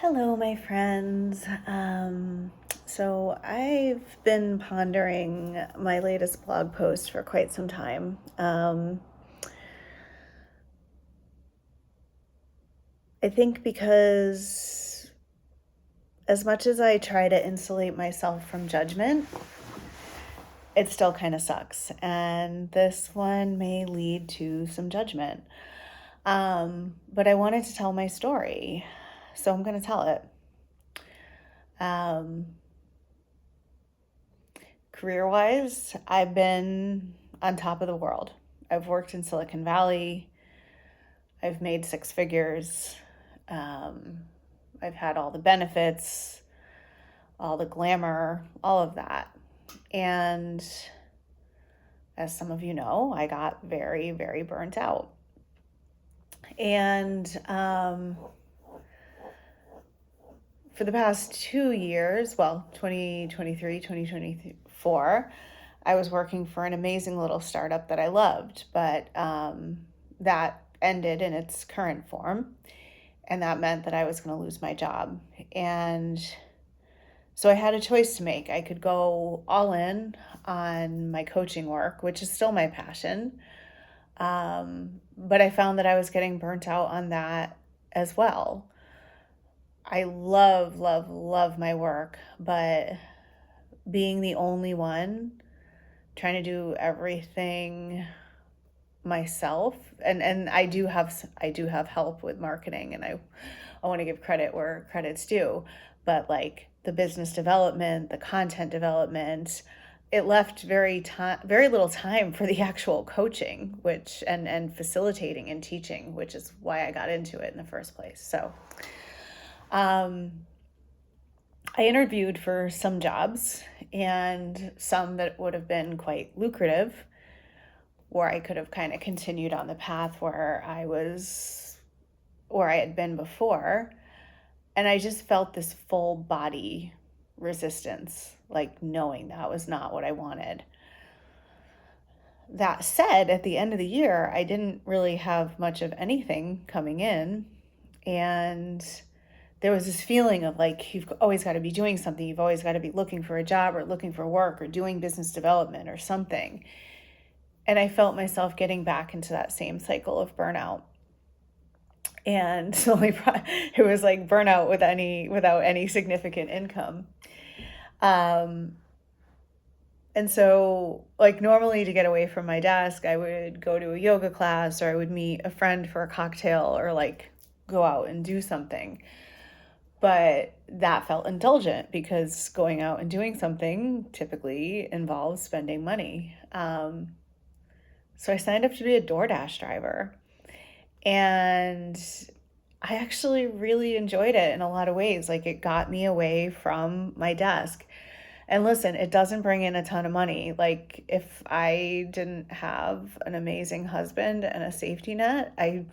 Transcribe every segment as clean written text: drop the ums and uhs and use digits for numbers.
Hello, my friends. So I've been pondering my latest blog post for quite some time. I think because as much as I try to insulate myself from judgment, it still kind of sucks. And this one may lead to some judgment. But I wanted to tell my story, so I'm going to tell it. Um, Career wise, I've been on top of the world. I've worked in Silicon Valley. I've made six figures. Um, I've had all the benefits, all the glamour, all of that. And as some of you know, I got very, very burnt out. And for the past 2 years, well, 2023, 2024, I was working for an amazing little startup that I loved, but that ended in its current form. And that meant that I was going to lose my job. And so I had a choice to make. I could go all in on my coaching work, which is still my passion. But I found that I was getting burnt out on that as well. I love, love, love my work, but being the only one trying to do everything myself, and I do have help with marketing, and I want to give credit where credit's due, but like the business development, the content development, it left very little time for the actual coaching, which and facilitating and teaching, which is why I got into it in the first place. So um I interviewed for some jobs and some that would have been quite lucrative, where I could have kind of continued on the path where I had been before. And I just felt this full body resistance, like knowing that was not what I wanted. That said, at the end of the year, I didn't really have much of anything coming in. And there was this feeling of like, you've always got to be doing something. You've always got to be looking for a job or looking for work or doing business development or something. And I felt myself getting back into that same cycle of burnout. And so it was like burnout without any significant income. Um, and so like normally to get away from my desk, I would go to a yoga class or I would meet a friend for a cocktail or like go out and do something. But that felt indulgent because going out and doing something typically involves spending money. So I signed up to be a DoorDash driver. And I actually really enjoyed it in a lot of ways. Like it got me away from my desk. And listen, it doesn't bring in a ton of money. Like if I didn't have an amazing husband and a safety net, I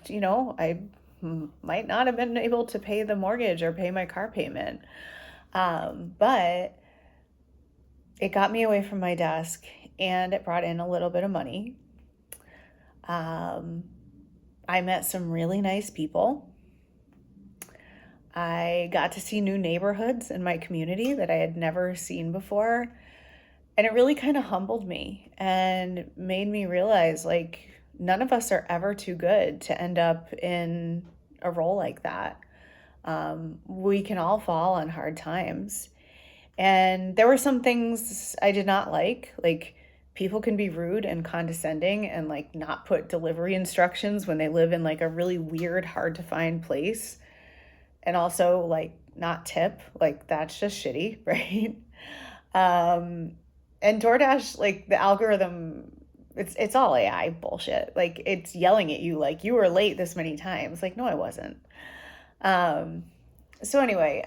might not have been able to pay the mortgage or pay my car payment. But it got me away from my desk and it brought in a little bit of money. Um, I met some really nice people. I got to see new neighborhoods in my community that I had never seen before. And it really kind of humbled me and made me realize like none of us are ever too good to end up in a role like that. We can all fall on hard times. And there were some things I did not like people can be rude and condescending and like not put delivery instructions when they live in like a really weird, hard to find place. And also like not tip, like that's just shitty, right? Um, and DoorDash, like the algorithm, it's all AI bullshit. Like it's yelling at you like you were late this many times. Like no, I wasn't. Um, so anyway,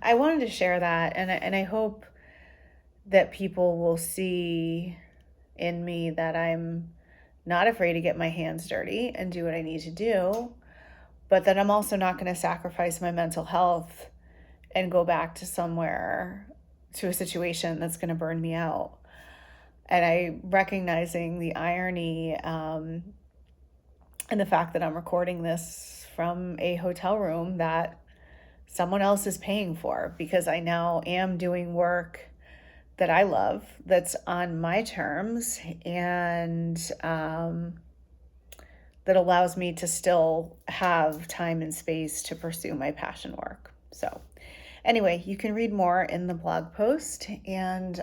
I wanted to share that, and I hope that people will see in me that I'm not afraid to get my hands dirty and do what I need to do, but that I'm also not going to sacrifice my mental health and go back to a situation that's going to burn me out. And I recognizing the irony and the fact that I'm recording this from a hotel room that someone else is paying for, because I now am doing work that I love, that's on my terms, and that allows me to still have time and space to pursue my passion work. So, anyway, you can read more in the blog post. And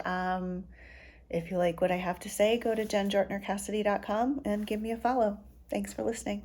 if you like what I have to say, go to jenjortnercassidy.com and give me a follow. Thanks for listening.